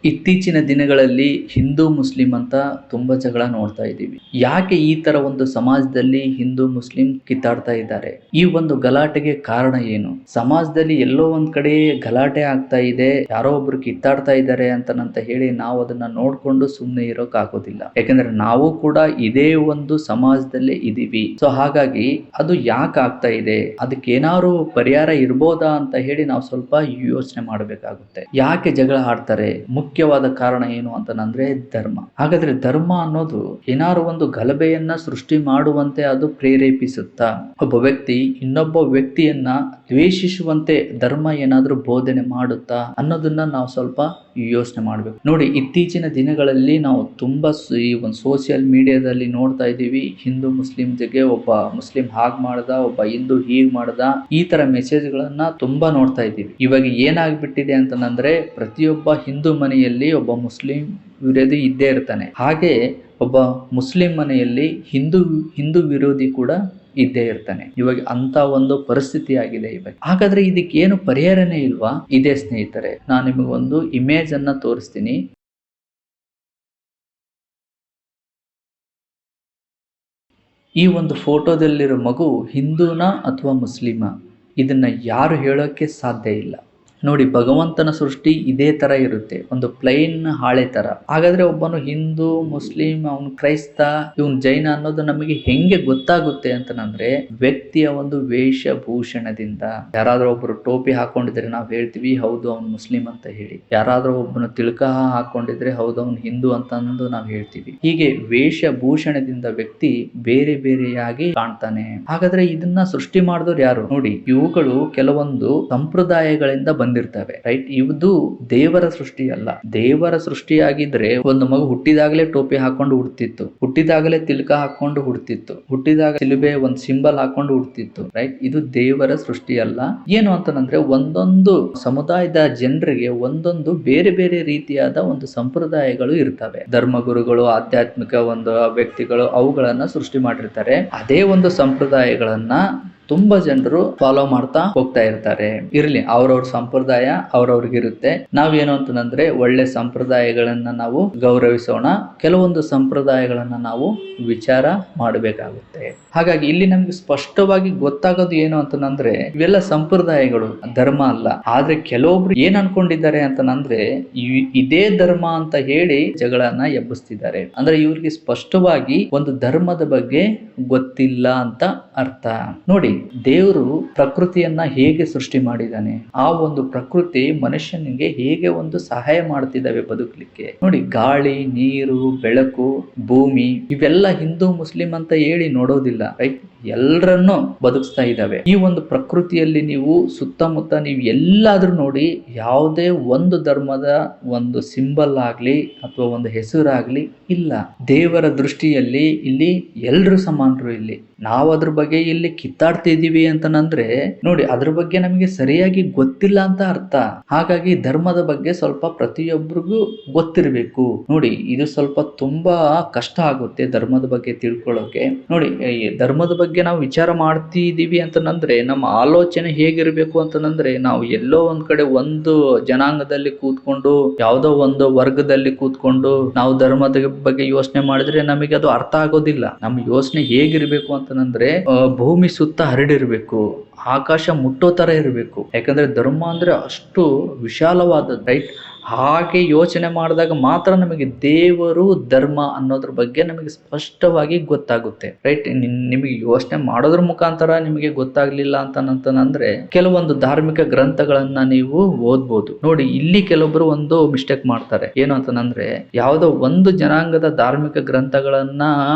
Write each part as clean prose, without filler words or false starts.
ಇತ್ತೀಚಿನ ದಿನಗಳಲ್ಲಿ ಹಿಂದೂ ಮುಸ್ಲಿಂ ಅಂತ ತುಂಬಾ ಜಗಳ ನೋಡ್ತಾ ಇದ್ದೀವಿ. ಯಾಕೆ ಈ ತರ ಒಂದು ಸಮಾಜದಲ್ಲಿ ಹಿಂದೂ ಮುಸ್ಲಿಂ ಕಿತ್ತಾಡ್ತಾ ಇದ್ದಾರೆ? ಈ ಒಂದು ಗಲಾಟೆಗೆ ಕಾರಣ ಏನು? ಸಮಾಜದಲ್ಲಿ ಎಲ್ಲೋ ಒಂದ್ ಕಡೆ ಗಲಾಟೆ ಆಗ್ತಾ ಇದೆ, ಯಾರೋ ಒಬ್ರು ಕಿತ್ತಾಡ್ತಾ ಇದ್ದಾರೆ ಅಂತ ಹೇಳಿ ನಾವು ಅದನ್ನ ನೋಡ್ಕೊಂಡು ಸುಮ್ಮನೆ ಇರೋಕ್ ಆಗೋದಿಲ್ಲ. ಯಾಕಂದ್ರೆ ನಾವು ಕೂಡ ಇದೇ ಒಂದು ಸಮಾಜದಲ್ಲೇ ಇದೀವಿ. ಸೊ ಹಾಗಾಗಿ ಅದು ಯಾಕೆ ಆಗ್ತಾ ಇದೆ, ಅದಕ್ಕೆ ಏನಾದ್ರು ಪರಿಹಾರ ಇರ್ಬೋದಾ ಅಂತ ಹೇಳಿ ನಾವು ಸ್ವಲ್ಪ ಯೋಚನೆ ಮಾಡಬೇಕಾಗುತ್ತೆ. ಯಾಕೆ ಜಗಳ ಆಡ್ತಾರೆ, ಮುಖ್ಯವಾದ ಕಾರಣ ಏನು ಅಂತಂದ್ರೆ ಧರ್ಮ. ಹಾಗಾದ್ರೆ ಧರ್ಮ ಅನ್ನೋದು ಏನಾದ್ರು ಒಂದು ಗಲಭೆಯನ್ನ ಸೃಷ್ಟಿ ಮಾಡುವಂತೆ ಅದು ಪ್ರೇರೇಪಿಸುತ್ತಾ? ಒಬ್ಬ ವ್ಯಕ್ತಿ ಇನ್ನೊಬ್ಬ ವ್ಯಕ್ತಿಯನ್ನ ದ್ವೇಷಿಸುವಂತೆ ಧರ್ಮ ಏನಾದ್ರೂ ಬೋಧನೆ ಮಾಡುತ್ತಾ ಅನ್ನೋದನ್ನ ನಾವು ಸ್ವಲ್ಪ ಯೋಚನೆ ಮಾಡ್ಬೇಕು. ನೋಡಿ, ಇತ್ತೀಚಿನ ದಿನಗಳಲ್ಲಿ ನಾವು ತುಂಬಾ ಈ ಒಂದು ಸೋಷಿಯಲ್ ಮೀಡಿಯಾದಲ್ಲಿ ನೋಡ್ತಾ ಇದ್ದೀವಿ, ಹಿಂದೂ ಮುಸ್ಲಿಂ ಜೊತೆ ಒಬ್ಬ ಮುಸ್ಲಿಂ ಹಾಗ್ ಮಾಡ್ದ, ಒಬ್ಬ ಹಿಂದೂ ಹೀಗ್ ಮಾಡ್ದ, ಈ ತರ ಮೆಸೇಜ್ ಗಳನ್ನ ತುಂಬಾ ನೋಡ್ತಾ ಇದ್ದೀವಿ. ಇವಾಗ ಏನಾಗ್ಬಿಟ್ಟಿದೆ ಅಂತಂದ್ರೆ ಪ್ರತಿಯೊಬ್ಬ ಹಿಂದೂ ಮನೆಯಲ್ಲಿ ಒಬ್ಬ ಮುಸ್ಲಿಂ ವಿರೋಧಿ ಇದ್ದೇ ಇರ್ತಾನೆ, ಹಾಗೆ ಒಬ್ಬ ಮುಸ್ಲಿಂ ಮನೆಯಲ್ಲಿ ಹಿಂದೂ ವಿರೋಧಿ ಕೂಡ ಇದ್ದೇ ಇರ್ತಾನೆ. ಇವಾಗ ಅಂತ ಒಂದು ಪರಿಸ್ಥಿತಿ ಆಗಿದೆ ಇವಾಗ. ಹಾಗಾದ್ರೆ ಇದಕ್ಕೆ ಏನು ಪರಿಹಾರನೇ ಇಲ್ವಾ? ಇದೆ ಸ್ನೇಹಿತರೆ, ನಾನು ನಿಮಗೊಂದು ಇಮೇಜ್ ಅನ್ನ ತೋರಿಸ್ತೀನಿ. ಈ ಒಂದು ಫೋಟೋದಲ್ಲಿರೋ ಮಗು ಹಿಂದೂನಾ ಅಥವಾ ಮುಸ್ಲಿಮಾ ಇದನ್ನ ಯಾರು ಹೇಳೋಕೆ ಸಾಧ್ಯ ಇಲ್ಲ. ನೋಡಿ, ಭಗವಂತನ ಸೃಷ್ಟಿ ಇದೇ ತರ ಇರುತ್ತೆ, ಒಂದು ಪ್ಲೈನ್ ಹಾಳೆ ತರ. ಹಾಗಾದ್ರೆ ಒಬ್ಬನು ಹಿಂದೂ, ಮುಸ್ಲಿಂ, ಅವನು ಕ್ರೈಸ್ತ, ಇವನು ಜೈನ ಅನ್ನೋದು ನಮಗೆ ಹೆಂಗೆ ಗೊತ್ತಾಗುತ್ತೆ ಅಂತಂದ್ರೆ ವ್ಯಕ್ತಿಯ ಒಂದು ವೇಷಭೂಷಣದಿಂದ. ಯಾರಾದ್ರೂ ಒಬ್ರು ಟೋಪಿ ಹಾಕೊಂಡಿದ್ರೆ ನಾವು ಹೇಳ್ತೀವಿ ಹೌದು ಅವನು ಮುಸ್ಲಿಂ ಅಂತ ಹೇಳಿ. ಯಾರಾದ್ರೂ ಒಬ್ಬನು ತಿಳ್ಕ ಹಾಕೊಂಡಿದ್ರೆ ಹೌದು ಅವನು ಹಿಂದೂ ಅಂತಂದು ನಾವು ಹೇಳ್ತೀವಿ. ಹೀಗೆ ವೇಷಭೂಷಣದಿಂದ ವ್ಯಕ್ತಿ ಬೇರೆ ಬೇರೆಯಾಗಿ ಕಾಣ್ತಾನೆ. ಹಾಗಾದ್ರೆ ಇದನ್ನ ಸೃಷ್ಟಿ ಮಾಡಿದವ್ರು ಯಾರು? ನೋಡಿ, ಇವುಗಳು ಕೆಲವೊಂದು ಸಂಪ್ರದಾಯಗಳಿಂದ ಬಂದಿರ್ತವೆ, ರೈಟ್? ಇದು ದೇವರ ಸೃಷ್ಟಿ ಅಲ್ಲ. ದೇವರ ಸೃಷ್ಟಿಯಾಗಿದ್ರೆ ಒಂದು ಮಗು ಹುಟ್ಟಿದಾಗಲೇ ಟೋಪಿ ಹಾಕೊಂಡು ಹುಡ್ತಿತ್ತು, ಹುಟ್ಟಿದಾಗಲೇ ತಿಲಕ ಹಾಕೊಂಡು ಹುಡ್ತಿತ್ತು, ಹುಟ್ಟಿದಾಗ ಸಿಲುಬೆ ಒಂದು ಸಿಂಬಲ್ ಹಾಕೊಂಡು ಹುಡ್ತಿತ್ತು, ರೈಟ್? ಇದು ದೇವರ ಸೃಷ್ಟಿ ಅಲ್ಲ. ಏನು ಅಂತಂದ್ರೆ ಒಂದೊಂದು ಸಮುದಾಯದ ಜನರಿಗೆ ಒಂದೊಂದು ಬೇರೆ ಬೇರೆ ರೀತಿಯಾದ ಒಂದು ಸಂಪ್ರದಾಯಗಳು ಇರ್ತವೆ. ಧರ್ಮಗುರುಗಳು, ಆಧ್ಯಾತ್ಮಿಕ ಒಂದು ವ್ಯಕ್ತಿಗಳು ಅವುಗಳನ್ನ ಸೃಷ್ಟಿ ಮಾಡಿರ್ತಾರೆ. ಅದೇ ಒಂದು ಸಂಪ್ರದಾಯಗಳನ್ನ ತುಂಬಾ ಜನರು ಫಾಲೋ ಮಾಡ್ತಾ ಹೋಗ್ತಾ ಇರ್ತಾರೆ. ಇರ್ಲಿ, ಅವ್ರವ್ರ ಸಂಪ್ರದಾಯ ಅವ್ರವ್ರಿಗಿರುತ್ತೆ. ನಾವೇನು ಅಂತಂದ್ರೆ ಒಳ್ಳೆ ಸಂಪ್ರದಾಯಗಳನ್ನ ನಾವು ಗೌರವಿಸೋಣ, ಕೆಲವೊಂದು ಸಂಪ್ರದಾಯಗಳನ್ನ ನಾವು ವಿಚಾರ ಮಾಡಬೇಕಾಗುತ್ತೆ. ಹಾಗಾಗಿ ಇಲ್ಲಿ ನಮ್ಗೆ ಸ್ಪಷ್ಟವಾಗಿ ಗೊತ್ತಾಗೋದು ಏನು ಅಂತಂದ್ರೆ ಇವೆಲ್ಲ ಸಂಪ್ರದಾಯಗಳು, ಧರ್ಮ ಅಲ್ಲ. ಆದ್ರೆ ಕೆಲವೊಬ್ರು ಏನ್ ಅನ್ಕೊಂಡಿದ್ದಾರೆ ಅಂತಂದ್ರೆ ಇದೇ ಧರ್ಮ ಅಂತ ಹೇಳಿ ಜಗಳನ್ನ ಎಬ್ಬಿಸ್ತಿದ್ದಾರೆ. ಅಂದ್ರೆ ಇವ್ರಿಗೆ ಸ್ಪಷ್ಟವಾಗಿ ಒಂದು ಧರ್ಮದ ಬಗ್ಗೆ ಗೊತ್ತಿಲ್ಲ ಅಂತ ಅರ್ಥ. ನೋಡಿ, ದೇವರು ಪ್ರಕೃತಿಯನ್ನ ಹೇಗೆ ಸೃಷ್ಟಿ ಮಾಡಿದ್ದಾನೆ, ಆ ಒಂದು ಪ್ರಕೃತಿ ಮನುಷ್ಯನಿಗೆ ಹೇಗೆ ಒಂದು ಸಹಾಯ ಮಾಡ್ತಿದ್ದಾವೆ ಬದುಕಲಿಕ್ಕೆ. ನೋಡಿ, ಗಾಳಿ, ನೀರು, ಬೆಳಕು, ಭೂಮಿ ಇವೆಲ್ಲ ಹಿಂದೂ ಮುಸ್ಲಿಂ ಅಂತ ಹೇಳಿ ನೋಡೋದಿಲ್ಲ, ರೈಟ್? ಎಲ್ಲರನ್ನೂ ಬದುಕಿಸ್ತಾ ಇದ್ದಾವೆ. ಈ ಒಂದು ಪ್ರಕೃತಿಯಲ್ಲಿ ನೀವು ಸುತ್ತಮುತ್ತ ನೀವು ಎಲ್ಲಾದ್ರೂ ನೋಡಿ, ಯಾವುದೇ ಒಂದು ಧರ್ಮದ ಒಂದು ಸಿಂಬಲ್ ಆಗ್ಲಿ ಅಥವಾ ಒಂದು ಹೆಸರಾಗ್ಲಿ ಇಲ್ಲ. ದೇವರ ದೃಷ್ಟಿಯಲ್ಲಿ ಇಲ್ಲಿ ಎಲ್ರು ಸಮಾನರು. ಇಲ್ಲಿ ನಾವು ಅದ್ರ ಬಗ್ಗೆ ಇಲ್ಲಿ ಕಿತ್ತಾಡ್ತಿದೀವಿ ಅಂತಂದ್ರೆ ನೋಡಿ, ಅದ್ರ ಬಗ್ಗೆ ನಮಗೆ ಸರಿಯಾಗಿ ಗೊತ್ತಿಲ್ಲ ಅಂತ ಅರ್ಥ. ಹಾಗಾಗಿ ಧರ್ಮದ ಬಗ್ಗೆ ಸ್ವಲ್ಪ ಪ್ರತಿಯೊಬ್ಬರಿಗೂ ಗೊತ್ತಿರಬೇಕು. ನೋಡಿ, ಇದು ಸ್ವಲ್ಪ ತುಂಬಾ ಕಷ್ಟ ಆಗುತ್ತೆ ಧರ್ಮದ ಬಗ್ಗೆ ತಿಳ್ಕೊಳ್ಳೋಕೆ. ನೋಡಿ, ಧರ್ಮದ ಬಗ್ಗೆ ನಾವು ವಿಚಾರ ಮಾಡ್ತಿದೀವಿ ಅಂತಂದ್ರೆ ನಮ್ಮ ಆಲೋಚನೆ ಹೇಗಿರ್ಬೇಕು ಅಂತಂದ್ರೆ ನಾವು ಎಲ್ಲೋ ಒಂದ್ ಕಡೆ ಒಂದು ಜನಾಂಗದಲ್ಲಿ ಕೂತ್ಕೊಂಡು, ಯಾವುದೋ ಒಂದು ವರ್ಗದಲ್ಲಿ ಕೂತ್ಕೊಂಡು ನಾವು ಧರ್ಮದ ಬಗ್ಗೆ ಯೋಚನೆ ಮಾಡಿದ್ರೆ ನಮಗೆ ಅದು ಅರ್ಥ ಆಗೋದಿಲ್ಲ. ನಮ್ಮ ಯೋಚನೆ ಹೇಗಿರ್ಬೇಕು ಅಂತಂದ್ರೆ ಭೂಮಿ ಸುತ್ತ ಹರಡಿರ್ಬೇಕು, ಆಕಾಶ ಮುಟ್ಟೋ ತರ ಇರಬೇಕು. ಯಾಕಂದ್ರೆ ಧರ್ಮ ಅಂದ್ರೆ ಅಷ್ಟು ವಿಶಾಲವಾದದ್ದು, ರೈಟ್? ಹಾಗೆ ಯೋಚನೆ ಮಾಡಿದಾಗ ಮಾತ್ರ ನಮಗೆ ದೇವರು, ಧರ್ಮ ಅನ್ನೋದ್ರ ಬಗ್ಗೆ ನಮಗೆ ಸ್ಪಷ್ಟವಾಗಿ ಗೊತ್ತಾಗುತ್ತೆ, ರೈಟ್? ನಿಮಗೆ ಯೋಚನೆ ಮಾಡೋದ್ರ ಮುಖಾಂತರ ನಿಮಗೆ ಗೊತ್ತಾಗ್ಲಿಲ್ಲ ಅಂತಂದ್ರೆ ಕೆಲವೊಂದು ಧಾರ್ಮಿಕ ಗ್ರಂಥಗಳನ್ನ ನೀವು ಓದ್ಬೋದು. ನೋಡಿ, ಇಲ್ಲಿ ಕೆಲವೊಬ್ರು ಒಂದು ಮಿಸ್ಟೇಕ್ ಮಾಡ್ತಾರೆ. ಏನು ಅಂತಂದ್ರೆ ಯಾವುದೋ ಒಂದು ಜನಾಂಗದ ಧಾರ್ಮಿಕ ಗ್ರಂಥಗಳನ್ನ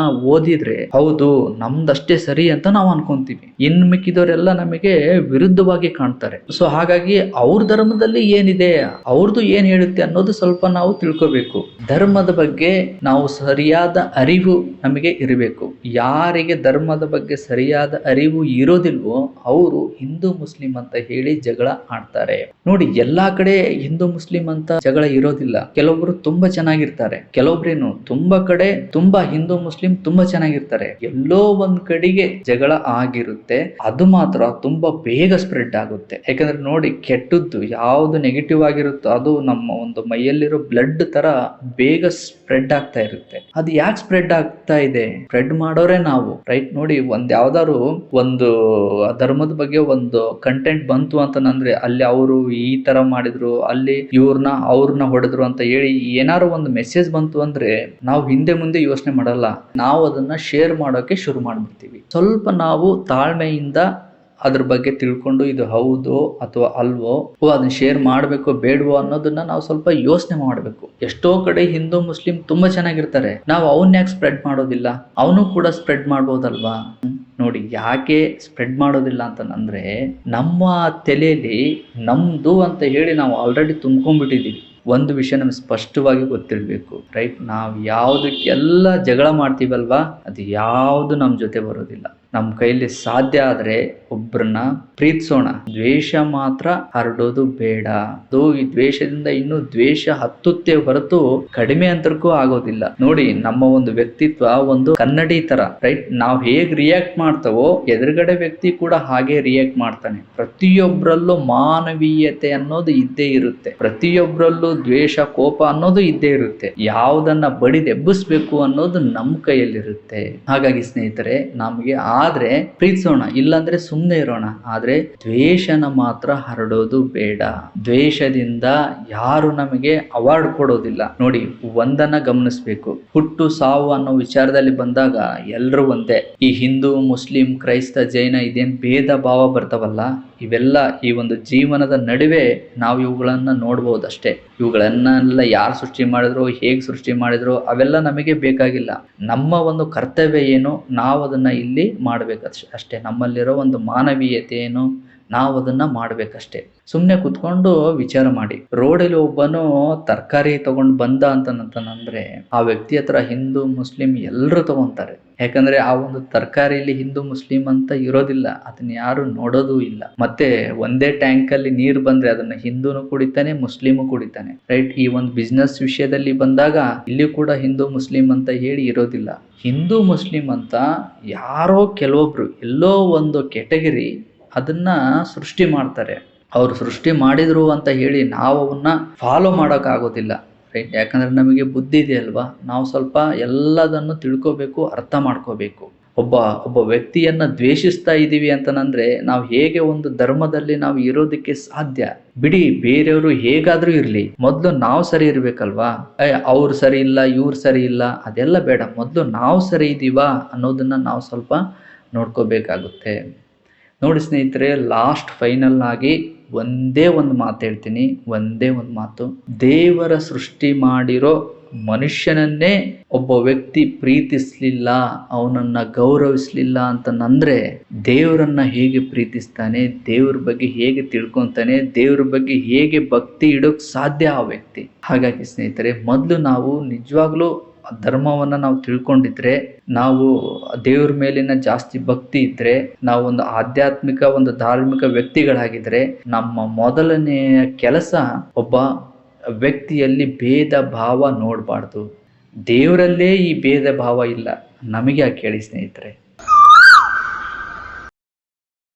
ಓದಿದ್ರೆ ಹೌದು ನಮ್ದಷ್ಟೇ ಸರಿ ಅಂತ ನಾವು ಅನ್ಕೊಂತೀವಿ, ಇನ್ ಮಿಕ್ಕಿದವರೆಲ್ಲ ನಮಗೆ ವಿರುದ್ಧವಾಗಿ ಕಾಣ್ತಾರೆ. ಸೊ ಹಾಗಾಗಿ ಅವ್ರ ಧರ್ಮದಲ್ಲಿ ಏನಿದೆ, ಅವ್ರದ್ದು ಏನ್ ಹೇಳುತ್ತೆ ಅನ್ನೋದು ಸ್ವಲ್ಪ ನಾವು ತಿಳ್ಕೋಬೇಕು. ಧರ್ಮದ ಬಗ್ಗೆ ನಾವು ಸರಿಯಾದ ಅರಿವು ನಮಗೆ ಇರಬೇಕು. ಯಾರಿಗೆ ಧರ್ಮದ ಬಗ್ಗೆ ಸರಿಯಾದ ಅರಿವು ಇರೋದಿಲ್ವೋ ಅವರು ಹಿಂದೂ ಮುಸ್ಲಿಂ ಅಂತ ಹೇಳಿ ಜಗಳ ಆಡ್ತಾರೆ. ನೋಡಿ, ಎಲ್ಲಾ ಕಡೆ ಹಿಂದೂ ಮುಸ್ಲಿಂ ಅಂತ ಜಗಳ ಇರೋದಿಲ್ಲ. ಕೆಲವೊಬ್ರು ತುಂಬಾ ಚೆನ್ನಾಗಿರ್ತಾರೆ, ಕೆಲವೊಬ್ರೇನು ತುಂಬಾ ಕಡೆ ತುಂಬಾ ಹಿಂದೂ ಮುಸ್ಲಿಂ ತುಂಬಾ ಚೆನ್ನಾಗಿರ್ತಾರೆ. ಎಲ್ಲೋ ಒಂದ್ ಕಡೆಗೆ ಜಗಳ ಆಗಿರುತ್ತೆ, ಅದು ಮಾತ್ರ ತುಂಬಾ ಬೇಗ ಸ್ಪ್ರೆಡ್ ಆಗುತ್ತೆ. ಯಾಕಂದ್ರೆ ನೋಡಿ, ಕೆಟ್ಟದ್ದು ಯಾವ್ದು ನೆಗೆಟಿವ್ ಆಗಿರುತ್ತೋ ಅದು ನಮ್ಮ ಒಂದು ಮೈಯಲ್ಲಿರೋ ಬ್ಲಡ್ ತರ ಬೇಗ ಸ್ಪ್ರೆಡ್ ಆಗ್ತಾ ಇರುತ್ತೆ. ಅದು ಯಾಕೆ ಸ್ಪ್ರೆಡ್ ಆಗ್ತಾ ಇದೆ? ಸ್ಪ್ರೆಡ್ ಮಾಡೋರೆ ನಾವು, ರೈಟ್? ನೋಡಿ, ಯಾವ್ದಾದ್ರು ಒಂದು ಧರ್ಮದ ಬಗ್ಗೆ ಒಂದು ಕಂಟೆಂಟ್ ಬಂತು ಅಂತಂದ್ರೆ ಅಲ್ಲಿ ಅವರು ಈ ತರ ಮಾಡಿದ್ರು, ಅಲ್ಲಿ ಅವ್ರನ್ನ ಹೊಡೆದ್ರು ಅಂತ ಹೇಳಿ ಏನಾರು ಒಂದು ಮೆಸೇಜ್ ಬಂತು ಅಂದ್ರೆ ನಾವು ಹಿಂದೆ ಮುಂದೆ ಯೋಚನೆ ಮಾಡಲ್ಲ, ನಾವು ಅದನ್ನ ಶೇರ್ ಮಾಡೋಕೆ ಶುರು ಮಾಡ್ಬಿಡ್ತೀವಿ. ಸ್ವಲ್ಪ ನಾವು ತಾಳ್ಮೆಯಿಂದ ಅದ್ರ ಬಗ್ಗೆ ತಿಳ್ಕೊಂಡು ಇದು ಹೌದು ಅಥವಾ ಅಲ್ವೋ, ಅದನ್ನ ಶೇರ್ ಮಾಡಬೇಕೋ ಬೇಡವೋ ಅನ್ನೋದನ್ನ ನಾವು ಸ್ವಲ್ಪ ಯೋಚನೆ ಮಾಡಬೇಕು. ಎಷ್ಟೋ ಕಡೆ ಹಿಂದೂ ಮುಸ್ಲಿಂ ತುಂಬಾ ಚೆನ್ನಾಗಿರ್ತಾರೆ, ನಾವು ಅವನ್ನ ಯಾಕೆ ಸ್ಪ್ರೆಡ್ ಮಾಡೋದಿಲ್ಲ? ಅವನು ಕೂಡ ಸ್ಪ್ರೆಡ್ ಮಾಡ್ಬೋದಲ್ವಾ? ನೋಡಿ, ಯಾಕೆ ಸ್ಪ್ರೆಡ್ ಮಾಡೋದಿಲ್ಲ ಅಂತಂದ್ರೆ ನಮ್ಮ ತಲೆಯಲ್ಲಿ ನಮ್ದು ಅಂತ ಹೇಳಿ ನಾವು ಆಲ್ರೆಡಿ ತುಂಬ್ಕೊಂಡ್ಬಿಟ್ಟಿದೀವಿ. ಒಂದು ವಿಷಯ ನಮ್ಗೆ ಸ್ಪಷ್ಟವಾಗಿ ಗೊತ್ತಿರಬೇಕು, ರೈಟ್? ನಾವು ಯಾವುದಕ್ಕೆಲ್ಲ ಜಗಳ ಮಾಡ್ತೀವಲ್ವಾ, ಅದು ಯಾವುದು ನಮ್ಮ ಜೊತೆ ಬರೋದಿಲ್ಲ. ನಮ್ಮ ಕೈಲಿ ಸಾಧ್ಯ ಆದ್ರೆ ಒಬ್ಬರನ್ನ ಪ್ರೀತಿಸೋಣ, ದ್ವೇಷ ಮಾತ್ರ ಹರಡೋದು ಬೇಡ. ಅದು ಈ ದ್ವೇಷದಿಂದ ಇನ್ನೂ ದ್ವೇಷ ಹತ್ತುತ್ತೆ ಹೊರತು ಕಡಿಮೆ ಅಂತರಕ್ಕೂ ಆಗೋದಿಲ್ಲ. ನೋಡಿ, ನಮ್ಮ ಒಂದು ವ್ಯಕ್ತಿತ್ವ ಒಂದು ಕನ್ನಡಿ ತರ, ರೈಟ್? ನಾವು ಹೇಗ್ ರಿಯಾಕ್ಟ್ ಮಾಡ್ತಾವೋ ಎದುರುಗಡೆ ವ್ಯಕ್ತಿ ಕೂಡ ಹಾಗೆ ರಿಯಾಕ್ಟ್ ಮಾಡ್ತಾನೆ. ಪ್ರತಿಯೊಬ್ಬರಲ್ಲೂ ಮಾನವೀಯತೆ ಅನ್ನೋದು ಇದ್ದೇ ಇರುತ್ತೆ, ಪ್ರತಿಯೊಬ್ಬರಲ್ಲೂ ದ್ವೇಷ ಕೋಪ ಅನ್ನೋದು ಇದ್ದೇ ಇರುತ್ತೆ. ಯಾವುದನ್ನ ಬಡಿದೆಬ್ಬಿಸ್ಬೇಕು ಅನ್ನೋದು ನಮ್ಮ ಕೈಯಲ್ಲಿರುತ್ತೆ. ಹಾಗಾಗಿ ಸ್ನೇಹಿತರೆ, ನಮಗೆ ಆದ್ರೆ ಪ್ರೀತಿಸೋಣ, ಇಲ್ಲಾಂದ್ರೆ ಸುಮ್ಮನೆ ಇರೋಣ. ಆದ್ರೆ ದ್ವೇಷನ ಮಾತ್ರ ಹರಡೋದು ಬೇಡ. ದ್ವೇಷದಿಂದ ಯಾರು ನಮಗೆ ಅವಾರ್ಡ್ ಕೊಡೋದಿಲ್ಲ. ನೋಡಿ, ಒಂದನ್ನ ಗಮನಿಸ್ಬೇಕು, ಹುಟ್ಟು ಸಾವು ಅನ್ನೋ ವಿಚಾರದಲ್ಲಿ ಬಂದಾಗ ಎಲ್ರೂ ಒಂದೇ. ಈ ಹಿಂದೂ ಮುಸ್ಲಿಂ ಕ್ರೈಸ್ತ ಜೈನ ಇದೇನ್ ಭೇದ ಭಾವ ಬರ್ತಾವಲ್ಲ, ಇವೆಲ್ಲ ಈ ಒಂದು ಜೀವನದ ನಡುವೆ ನಾವು ಇವುಗಳನ್ನ ನೋಡ್ಬೋದಷ್ಟೇ. ಇವುಗಳನ್ನೆಲ್ಲ ಯಾರು ಸೃಷ್ಟಿ ಮಾಡಿದ್ರು, ಹೇಗೆ ಸೃಷ್ಟಿ ಮಾಡಿದ್ರು, ಅವೆಲ್ಲ ನಮಗೆ ಬೇಕಾಗಿಲ್ಲ. ನಮ್ಮ ಒಂದು ಕರ್ತವ್ಯ ಏನು, ನಾವು ಅದನ್ನ ಇಲ್ಲಿ ಮಾಡ್ಬೇಕಷ್ಟೇ. ನಮ್ಮಲ್ಲಿರೋ ಒಂದು ಮಾನವೀಯತೆ ಏನು, ನಾವು ಅದನ್ನ ಮಾಡ್ಬೇಕಷ್ಟೇ. ಸುಮ್ಮನೆ ಕುತ್ಕೊಂಡು ವಿಚಾರ ಮಾಡಿ. ರೋಡಲ್ಲಿ ಒಬ್ಬನು ತರಕಾರಿ ತಗೊಂಡು ಬಂದ ಅಂತಂದ್ರೆ ಆ ವ್ಯಕ್ತಿ ಹತ್ರ ಹಿಂದೂ ಮುಸ್ಲಿಂ ಎಲ್ಲರೂ ತಗೊಂತಾರೆ. ಯಾಕಂದ್ರೆ ಆ ಒಂದು ತರಕಾರಿಯಲ್ಲಿ ಹಿಂದೂ ಮುಸ್ಲಿಂ ಅಂತ ಇರೋದಿಲ್ಲ, ಅದನ್ನ ಯಾರು ನೋಡೋದು ಇಲ್ಲ. ಮತ್ತೆ ಒಂದೇ ಟ್ಯಾಂಕ್ ಅಲ್ಲಿ ನೀರು ಬಂದ್ರೆ ಅದನ್ನ ಹಿಂದೂನು ಕುಡಿತಾನೆ, ಮುಸ್ಲಿಮು ಕುಡಿತಾನೆ, ರೈಟ್? ಈ ಒಂದು ಬಿಸ್ನೆಸ್ ವಿಷಯದಲ್ಲಿ ಬಂದಾಗ ಇಲ್ಲಿ ಕೂಡ ಹಿಂದೂ ಮುಸ್ಲಿಂ ಅಂತ ಹೇಳಿ ಇರೋದಿಲ್ಲ. ಹಿಂದೂ ಮುಸ್ಲಿಂ ಅಂತ ಯಾರೋ ಕೆಲವೊಬ್ರು ಎಲ್ಲೋ ಒಂದು ಕೆಟಗರಿ ಅದನ್ನ ಸೃಷ್ಟಿ ಮಾಡ್ತಾರೆ. ಅವ್ರು ಸೃಷ್ಟಿ ಮಾಡಿದ್ರು ಅಂತ ಹೇಳಿ ನಾವು ಅವನ್ನ ಫಾಲೋ ಮಾಡೋಕ್ಕಾಗೋದಿಲ್ಲ, ರೈಟ್? ಯಾಕಂದ್ರೆ ನಮಗೆ ಬುದ್ಧಿ ಇದೆ ಅಲ್ವಾ, ನಾವು ಸ್ವಲ್ಪ ಎಲ್ಲದನ್ನು ತಿಳ್ಕೋಬೇಕು, ಅರ್ಥ ಮಾಡ್ಕೋಬೇಕು. ಒಬ್ಬ ವ್ಯಕ್ತಿಯನ್ನ ದ್ವೇಷಿಸ್ತಾ ಇದೀವಿ ಅಂತಂದ್ರೆ ನಾವು ಹೇಗೆ ಒಂದು ಧರ್ಮದಲ್ಲಿ ನಾವು ಇರೋದಕ್ಕೆ ಸಾಧ್ಯ? ಬಿಡಿ, ಬೇರೆಯವರು ಹೇಗಾದ್ರೂ ಇರ್ಲಿ, ಮೊದ್ಲು ನಾವು ಸರಿ ಇರ್ಬೇಕಲ್ವಾ? ಅವ್ರು ಸರಿ ಇಲ್ಲ, ಇವ್ರು ಸರಿ ಇಲ್ಲ, ಅದೆಲ್ಲ ಬೇಡ. ಮೊದ್ಲು ನಾವು ಸರಿ ಇದೀವಾ ಅನ್ನೋದನ್ನ ನಾವು ಸ್ವಲ್ಪ ನೋಡ್ಕೋಬೇಕಾಗುತ್ತೆ. ನೋಡಿ ಸ್ನೇಹಿತರೆ, ಲಾಸ್ಟ್ ಫೈನಲ್ ಆಗಿ ಒಂದೇ ಒಂದು ಮಾತು ಹೇಳ್ತೀನಿ, ಒಂದೇ ಒಂದು ಮಾತು. ದೇವರ ಸೃಷ್ಟಿ ಮಾಡಿರೋ ಮನುಷ್ಯನನ್ನೇ ಒಬ್ಬ ವ್ಯಕ್ತಿ ಪ್ರೀತಿಸ್ಲಿಲ್ಲ, ಅವನನ್ನ ಗೌರವಿಸ್ಲಿಲ್ಲ ಅಂತಂದ್ರೆ ದೇವರನ್ನ ಹೇಗೆ ಪ್ರೀತಿಸ್ತಾನೆ, ದೇವ್ರ ಬಗ್ಗೆ ಹೇಗೆ ತಿಳ್ಕೊಂತಾನೆ, ದೇವ್ರ ಬಗ್ಗೆ ಹೇಗೆ ಭಕ್ತಿ ಇಡೋಕ್ ಸಾಧ್ಯ ಆ ವ್ಯಕ್ತಿ? ಹಾಗಾಗಿ ಸ್ನೇಹಿತರೆ, ಮೊದಲು ನಾವು ನಿಜವಾಗ್ಲೂ ಧರ್ಮವನ್ನ ನಾವು ತಿಳ್ಕೊಂಡಿದ್ರೆ, ನಾವು ದೇವ್ರ ಮೇಲಿನ ಜಾಸ್ತಿ ಭಕ್ತಿ ಇದ್ರೆ, ನಾವು ಒಂದು ಆಧ್ಯಾತ್ಮಿಕ ಒಂದು ಧಾರ್ಮಿಕ ವ್ಯಕ್ತಿಗಳಾಗಿದ್ರೆ, ನಮ್ಮ ಮೊದಲನೆಯ ಕೆಲಸ ಒಬ್ಬ ವ್ಯಕ್ತಿಯಲ್ಲಿ ಭೇದ ಭಾವ ನೋಡಬಾರ್ದು. ದೇವರಲ್ಲೇ ಈ ಭೇದ ಭಾವ ಇಲ್ಲ, ನಮಗೆ ಯಾಕೆ ಹೇಳಿ ಸ್ನೇಹಿತರೆ?